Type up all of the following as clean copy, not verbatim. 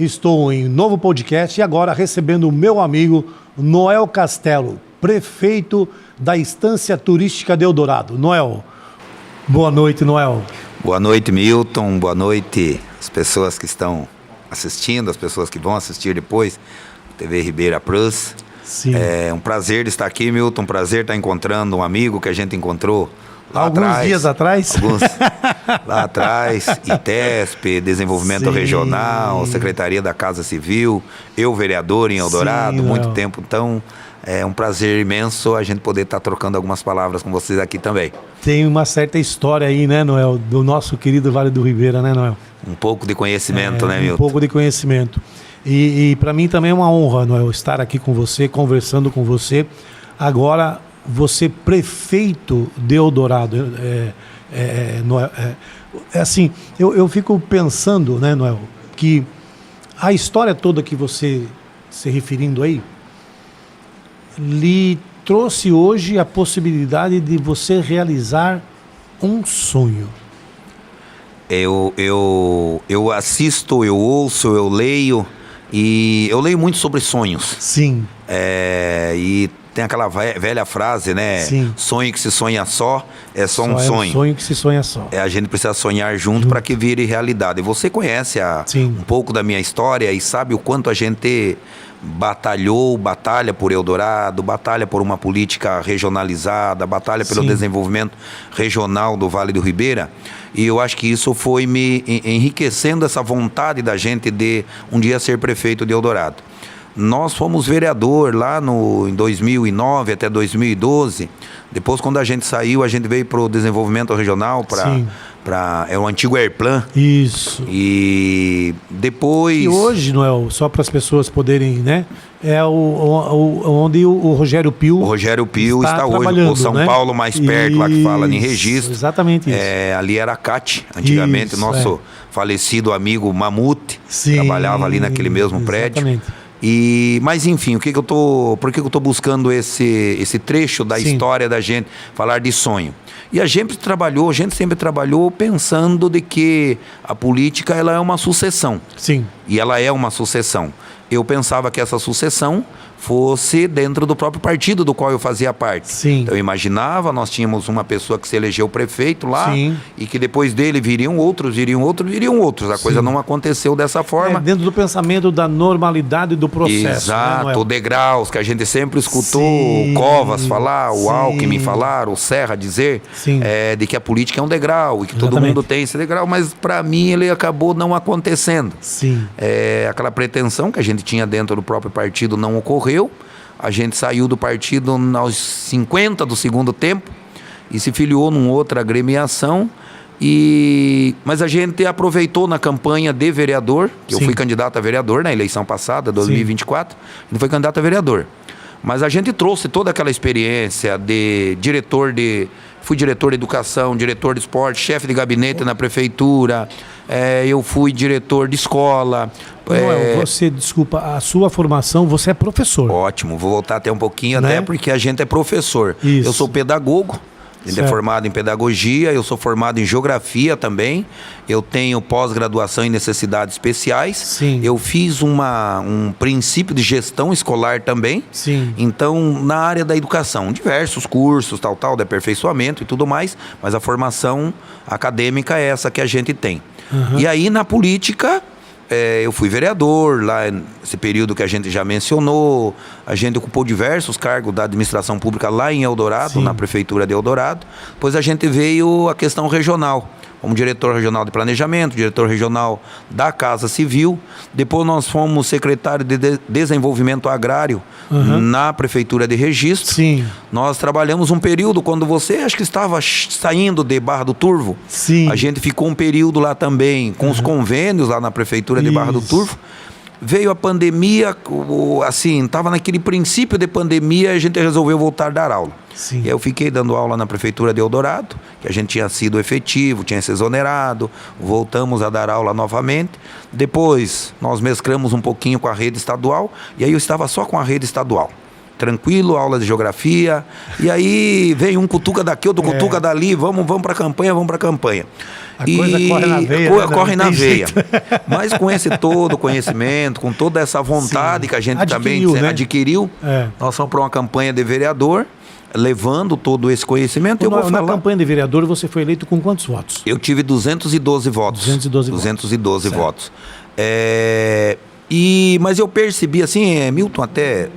Estou em novo podcast e agora recebendo o meu amigo Noel Castelo, prefeito da Estância Turística de Eldorado. Noel, boa noite, Noel. Boa noite, Milton. Boa noite as pessoas que estão assistindo, as pessoas que vão assistir depois, TV Ribeira Plus. Sim. É um prazer estar aqui, Milton. Um prazer estar encontrando um amigo que a gente encontrou lá alguns dias atrás. Lá atrás, ITESP, Desenvolvimento Sim. Regional, Secretaria da Casa Civil, eu vereador em Eldorado, Sim, muito Noel. tempo. Então, é um prazer imenso a gente poder estar trocando algumas palavras com vocês aqui também. Tem uma certa história aí, né, Noel, do nosso querido Vale do Ribeira, né, Noel? Um pouco de conhecimento, né, Milton? Um pouco de conhecimento. E para mim também é uma honra, Noel, estar aqui com você, conversando com você. Agora, você prefeito de Eldorado, Noel, assim, eu fico pensando, né, Noel, que a história toda que você se referindo aí lhe trouxe hoje a possibilidade de você realizar um sonho. Eu assisto, eu ouço, eu leio, e eu leio muito sobre sonhos. Sim. E tem aquela velha frase, né? Sim. Sonho que se sonha só é só um sonho. É um sonho que se sonha só. A gente precisa sonhar junto para que vire realidade. E você conhece um pouco da minha história e sabe o quanto a gente batalha por Eldorado, batalha por uma política regionalizada, batalha pelo desenvolvimento regional do Vale do Ribeira. E eu acho que isso foi me enriquecendo essa vontade da gente de um dia ser prefeito de Eldorado. Nós fomos vereador lá em 2009 até 2012. Depois, quando a gente saiu, a gente veio para o desenvolvimento regional, é o antigo Airplan. Isso. E depois... E hoje, Noel, só para as pessoas poderem, né? É onde o Rogério Pio... O Rogério Pio está hoje, o São Paulo mais perto, lá que fala em registro. Exatamente isso. Ali era a CAT, antigamente, nosso falecido amigo Mamute, trabalhava ali naquele mesmo prédio. Exatamente. Mas enfim, por que eu tô buscando esse trecho da história da gente, falar de sonho? E a gente sempre trabalhou pensando de que a política ela é uma sucessão. Sim. E ela é uma sucessão. Eu pensava que essa sucessão fosse dentro do próprio partido do qual eu fazia parte. Sim. Então eu imaginava, nós tínhamos uma pessoa que se elegeu prefeito lá, e que depois dele viriam outros. A coisa não aconteceu dessa forma. Dentro do pensamento da normalidade do processo. Exato, né, degraus que a gente sempre escutou o Covas falar, o Alckmin falar, o Serra dizer, de que a política é um degrau e que todo mundo tem esse degrau, mas para mim ele acabou não acontecendo. Sim. Aquela pretensão que a gente tinha dentro do próprio partido não ocorreu. A gente saiu do partido aos 50 do segundo tempo e se filiou numa outra agremiação. Mas a gente aproveitou na campanha de vereador, que eu fui candidato a vereador na eleição passada, 2024, ele foi candidato a vereador. Mas a gente trouxe toda aquela experiência de fui diretor de educação, diretor de esporte, chefe de gabinete na prefeitura, eu fui diretor de escola. Desculpa, a sua formação, você é professor. Ótimo, vou voltar até um pouquinho, até porque a gente é professor. Isso. Eu sou pedagogo. Ele é formado em pedagogia, eu sou formado em geografia também, eu tenho pós-graduação em necessidades especiais, eu fiz um princípio de gestão escolar também, então na área da educação, diversos cursos, de aperfeiçoamento e tudo mais, mas a formação acadêmica é essa que a gente tem. E aí na política... eu fui vereador lá nesse período que a gente já mencionou. A gente ocupou diversos cargos da administração pública lá em Eldorado, na prefeitura de Eldorado. Depois a gente veio a questão regional, como diretor regional de planejamento, diretor regional da Casa Civil. Depois nós fomos secretário de desenvolvimento agrário na prefeitura de Registro. Nós trabalhamos um período quando você acho que estava saindo de Barra do Turvo. A gente ficou um período lá também com os convênios lá na prefeitura de Barra do Turvo. Veio a pandemia, assim, estava naquele princípio de pandemia, a gente resolveu voltar a dar aula. E aí eu fiquei dando aula na prefeitura de Eldorado, que a gente tinha sido efetivo, tinha se exonerado, voltamos a dar aula novamente. Depois nós mesclamos um pouquinho com a rede estadual, e aí eu estava só com a rede estadual. Tranquilo, aula de geografia, e aí vem um cutuca daqui, outro cutuca dali, vamos para a campanha, A coisa corre na veia. Corre na veia. Mas com esse todo conhecimento, com toda essa vontade que a gente também adquiriu, nós fomos para uma campanha de vereador, levando todo esse conhecimento. Na campanha de vereador, você foi eleito com quantos votos? Eu tive 212 votos. 212 votos. Mas eu percebi assim, Milton até...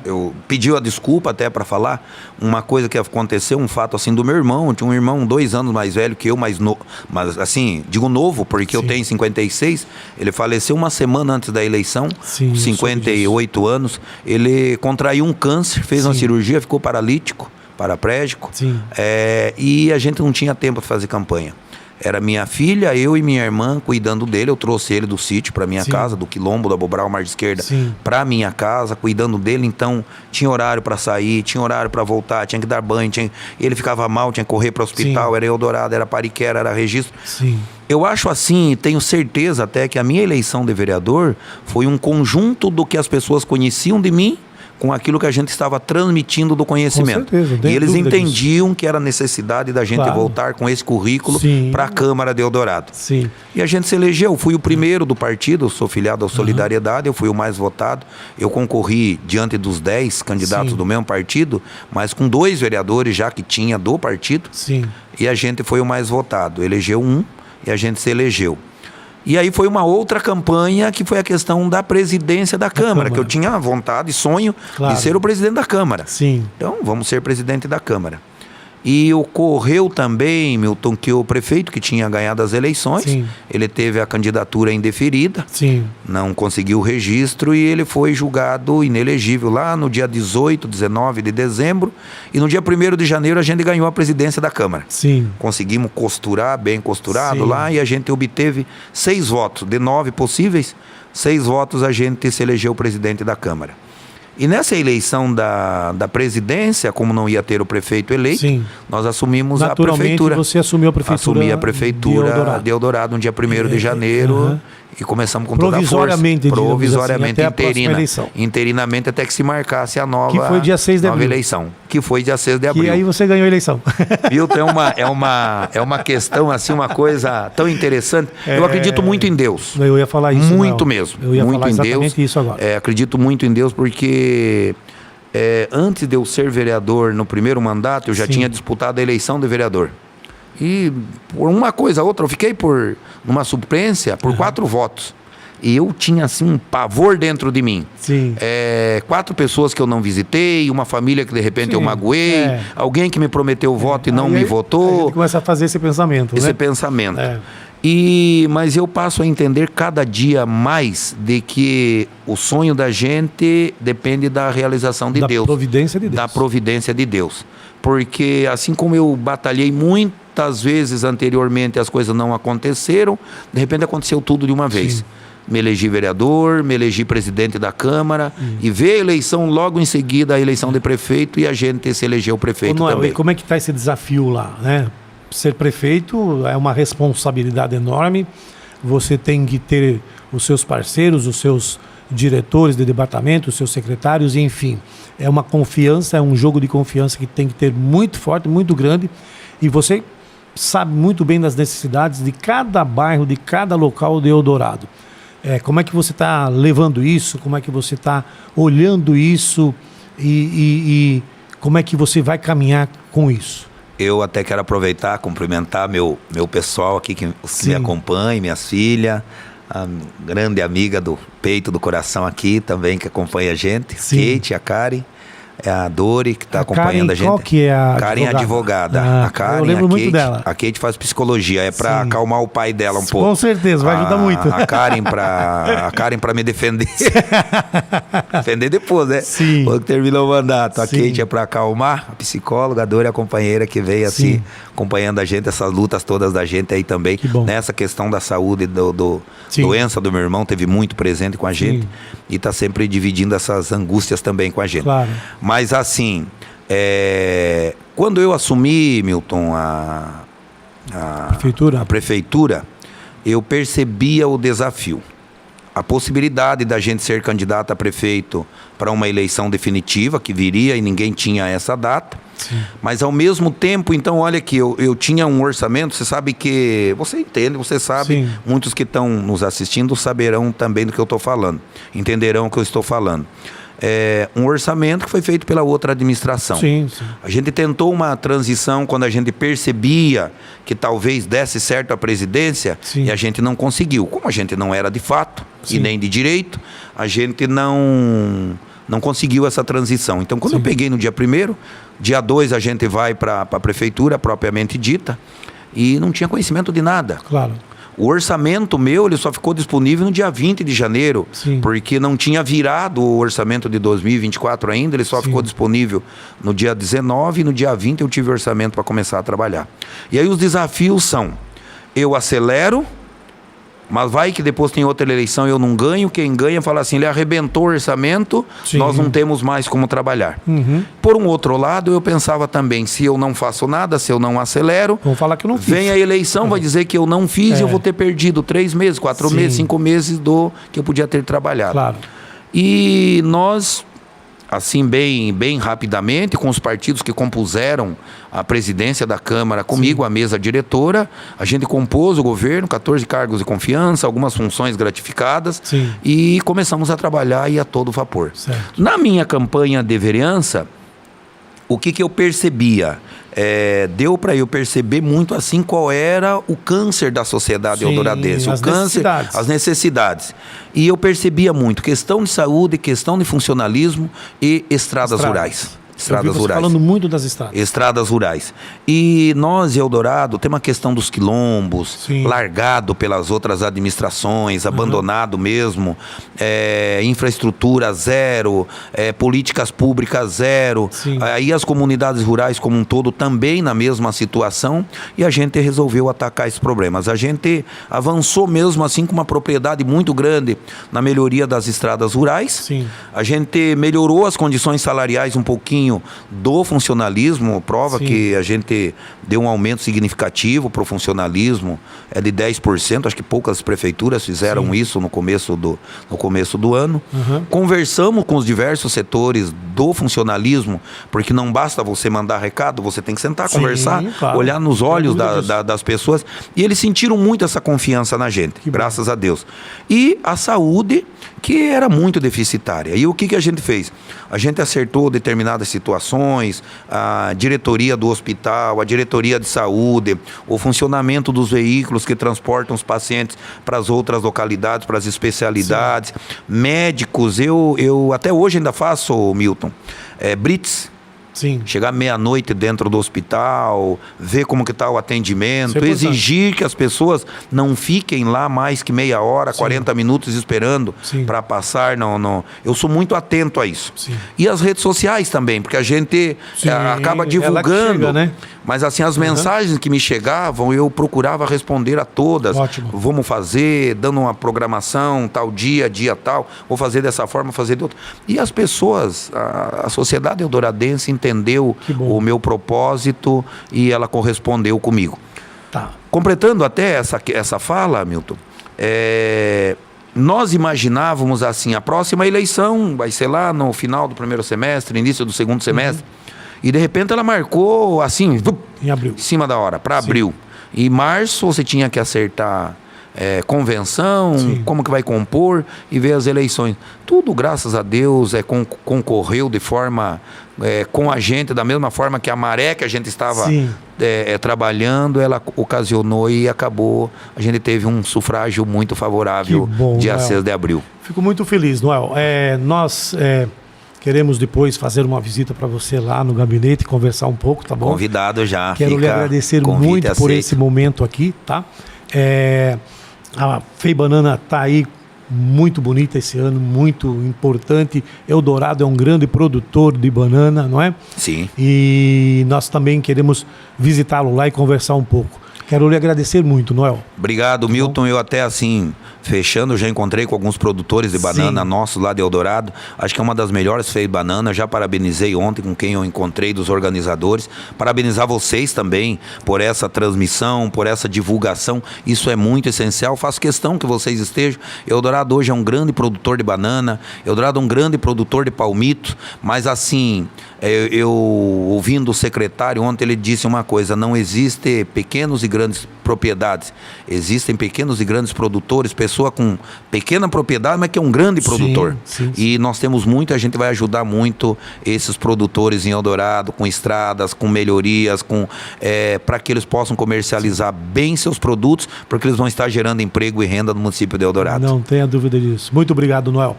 Eu pedi a desculpa até para falar uma coisa que aconteceu, um fato assim do meu irmão. Tinha um irmão 2 anos mais velho que eu, mas assim, digo novo, porque eu tenho 56. Ele faleceu uma semana antes da eleição, 58 anos. Ele contraiu um câncer, fez uma cirurgia, ficou paralítico, paraplégico. E a gente não tinha tempo para fazer campanha. Era minha filha, eu e minha irmã cuidando dele. Eu trouxe ele do sítio para minha casa, do Quilombo, da Bobral, Mar de Esquerda, para minha casa, cuidando dele. Então, tinha horário para sair, tinha horário para voltar, tinha que dar banho. Ele ficava mal, tinha que correr para o hospital. Era Eldorado, era Pariquera, era Registro. Eu acho assim, tenho certeza até que a minha eleição de vereador foi um conjunto do que as pessoas conheciam de mim com aquilo que a gente estava transmitindo do conhecimento. Com certeza, e eles entendiam que era necessidade da gente voltar com esse currículo para a Câmara de Eldorado. E a gente se elegeu. Fui o primeiro do partido, sou filiado ao Solidariedade, eu fui o mais votado. Eu concorri diante dos 10 candidatos do mesmo partido, mas com 2 vereadores já que tinha do partido. E a gente foi o mais votado. Elegeu um e a gente se elegeu. E aí foi uma outra campanha que foi a questão da presidência da Câmara, que eu tinha vontade e sonho de ser o presidente da Câmara. Então, vamos ser presidente da Câmara. E ocorreu também, Milton, que o prefeito que tinha ganhado as eleições, ele teve a candidatura indeferida, não conseguiu o registro e ele foi julgado inelegível lá no dia 18, 19 de dezembro. E no dia 1º de janeiro a gente ganhou a presidência da Câmara. Conseguimos costurar, bem costurado lá, e a gente obteve 6 votos. De 9 possíveis, 6 votos a gente se elegeu presidente da Câmara. E nessa eleição da presidência, como não ia ter o prefeito eleito, nós assumimos a prefeitura. Você assumiu a prefeitura. Assumi a prefeitura de Eldorado no dia 1º de janeiro. E começamos com toda a força. Provisoriamente, assim, interinamente, até que se marcasse a nova, que foi dia 6 de abril. Eleição. Que foi dia 6 de abril. E aí você ganhou a eleição. Milton, é uma questão, assim, uma coisa tão interessante. Eu acredito muito em Deus. Eu ia falar isso. Muito mesmo. Eu ia muito falar exatamente em Deus. Isso agora. Acredito muito em Deus porque... antes de eu ser vereador no primeiro mandato, eu já tinha disputado a eleição de vereador. E por uma coisa ou outra, eu fiquei numa suplência por 4 votos. E eu tinha assim um pavor dentro de mim. 4 pessoas que eu não visitei, uma família que de repente eu magoei, alguém que me prometeu voto e não me votou. A gente começa a fazer esse pensamento. Esse pensamento. Mas eu passo a entender cada dia mais de que o sonho da gente depende da realização de Deus. Da providência de Deus. Da providência de Deus. Porque assim como eu batalhei muitas vezes anteriormente, as coisas não aconteceram, de repente aconteceu tudo de uma vez. Me elegi vereador, me elegi presidente da Câmara, e veio a eleição logo em seguida, a eleição de prefeito, e a gente se elegeu prefeito também. E como é que está esse desafio lá, né? Ser prefeito é uma responsabilidade enorme. Você tem que ter os seus parceiros, os seus diretores de departamento, os seus secretários, enfim. É uma confiança, é um jogo de confiança que tem que ter muito forte, muito grande. E você sabe muito bem das necessidades de cada bairro, de cada local de Eldorado. Como é que você está levando isso? Como é que você está olhando isso? E como é que você vai caminhar com isso? Eu até quero aproveitar, cumprimentar meu pessoal aqui que me acompanha, minhas filhas, a grande amiga do peito, do coração aqui também, que acompanha a gente, Kate, a Karen, a Dori, que está acompanhando a gente. Qual que é a Karen advogada. A Karen, eu lembro muito dela. A Kate faz psicologia, para acalmar o pai dela um pouco. Com certeza, vai ajudar muito. A Karen para me defender. Defender depois, né? Quando terminou o mandato. A Kate é para acalmar, a psicóloga, a Dori, a companheira que veio assim, acompanhando a gente, essas lutas todas da gente aí também. Nessa questão da saúde, doença do meu irmão, teve muito presente com a gente. E está sempre dividindo essas angústias também com a gente. Mas assim, quando eu assumi, Milton, a prefeitura, eu percebia o desafio. a possibilidade da gente ser candidato a prefeito para uma eleição definitiva que viria e ninguém tinha essa data. Sim. Mas ao mesmo tempo, então, olha aqui, eu tinha um orçamento, você sabe que, você entende, você sabe, Sim. muitos que estão nos assistindo saberão também do que eu estou falando, entenderão o que eu estou falando. Um orçamento que foi feito pela outra administração. Sim, sim. A gente tentou uma transição quando a gente percebia que talvez desse certo a presidência, sim, e a gente não conseguiu. Como a gente não era de fato, sim, e nem de direito, a gente não conseguiu essa transição. Então, quando, sim, eu peguei no dia 1º, dia 2 a gente vai para a prefeitura propriamente dita, e não tinha conhecimento de nada. Claro. O orçamento meu, ele só ficou disponível no dia 20 de janeiro, sim, porque não tinha virado o orçamento de 2024 ainda, ele só, sim, ficou disponível no dia 19 e no dia 20 eu tive orçamento para começar a trabalhar. E aí os desafios são, eu acelero, mas vai que depois tem outra eleição e eu não ganho, quem ganha fala assim, ele arrebentou o orçamento, sim, nós não temos mais como trabalhar. Uhum. Por um outro lado, eu pensava também, se eu não faço nada, se eu não acelero, vão falar que eu não fiz. Vem a eleição, vai dizer que eu não fiz e eu vou ter perdido 3 meses, 4 sim, meses, 5 meses que eu podia ter trabalhado. Claro. E nós, assim, bem rapidamente, com os partidos que compuseram a presidência da Câmara comigo, sim, a mesa diretora, a gente compôs o governo, 14 cargos de confiança, algumas funções gratificadas, sim, e começamos a trabalhar e a todo vapor. Certo. Na minha campanha de vereança, o que eu percebia? Deu para eu perceber muito assim qual era o câncer da sociedade eldoradense, o câncer, as necessidades. E eu percebia muito questão de saúde, questão de funcionalismo e estradas rurais. Estradas rurais. Falando muito das estradas. Estradas rurais. E nós, em Eldorado, tem uma questão dos quilombos, sim, largado pelas outras administrações, abandonado mesmo, infraestrutura zero, políticas públicas zero. Sim. Aí as comunidades rurais como um todo também na mesma situação, e a gente resolveu atacar esses problemas. A gente avançou mesmo assim com uma propriedade muito grande na melhoria das estradas rurais. Sim. A gente melhorou as condições salariais um pouquinho do funcionalismo, prova, sim, que a gente deu um aumento significativo para o funcionalismo, de 10%, acho que poucas prefeituras fizeram, sim, isso no começo do ano. Uhum. Conversamos com os diversos setores do funcionalismo, porque não basta você mandar recado, você tem que sentar, sim, conversar, claro, olhar nos olhos das pessoas, e eles sentiram muito essa confiança na gente, graças a Deus. E a saúde, que era muito deficitária. E o que a gente fez? A gente acertou determinadas situações, a diretoria do hospital, a diretoria de saúde, o funcionamento dos veículos que transportam os pacientes para as outras localidades, para as especialidades, sim, médicos. Eu até hoje ainda faço, Milton, Brits. Sim. Chegar meia-noite dentro do hospital, ver como que está o atendimento, exigir que as pessoas não fiquem lá mais que meia hora, sim, 40 minutos esperando para passar. Não. Eu sou muito atento a isso. Sim. E as redes sociais também, porque a gente acaba divulgando, chega, né? Mas assim, as mensagens que me chegavam, eu procurava responder a todas. Ótimo. Vamos fazer, dando uma programação, tal dia tal, vou fazer dessa forma, fazer de outra. E as pessoas, a sociedade eldoradense entendeu o meu propósito e ela correspondeu comigo. Tá. Completando até essa fala, Milton, nós imaginávamos assim, a próxima eleição vai ser lá no final do 1º semestre, início do 2º semestre, e de repente ela marcou assim, em abril, em cima da hora, para abril. Em março você tinha que acertar convenção, sim, como que vai compor e ver as eleições. Tudo, graças a Deus, concorreu de forma com a gente, da mesma forma que a maré que a gente estava trabalhando, ela ocasionou e acabou. A gente teve um sufrágio muito favorável, bom, dia 6 de abril. Fico muito feliz, Noel. Nós queremos depois fazer uma visita para você lá no gabinete e conversar um pouco, tá bom? Convidado já. Quero lhe agradecer muito por esse momento aqui, tá? A Fei Banana está aí muito bonita esse ano, muito importante. Eldorado é um grande produtor de banana, não é? Sim. E nós também queremos visitá-lo lá e conversar um pouco. Quero lhe agradecer muito, Noel. Obrigado, Milton. Eu até assim, fechando, já encontrei com alguns produtores de banana nossos lá de Eldorado. Acho que é uma das melhores feiras de banana. Já parabenizei ontem com quem eu encontrei dos organizadores. Parabenizar vocês também por essa transmissão, por essa divulgação. Isso é muito essencial. Faço questão que vocês estejam. Eldorado hoje é um grande produtor de banana. Eldorado é um grande produtor de palmito. Mas assim, eu ouvindo o secretário ontem, ele disse uma coisa: não existe pequenos e grandes propriedades. Existem pequenos e grandes produtores, pessoa com pequena propriedade, mas que é um grande produtor. Sim. E nós temos muito, a gente vai ajudar muito esses produtores em Eldorado, com estradas, com melhorias, para que eles possam comercializar bem seus produtos, porque eles vão estar gerando emprego e renda no município de Eldorado. Não tenha dúvida disso. Muito obrigado, Noel.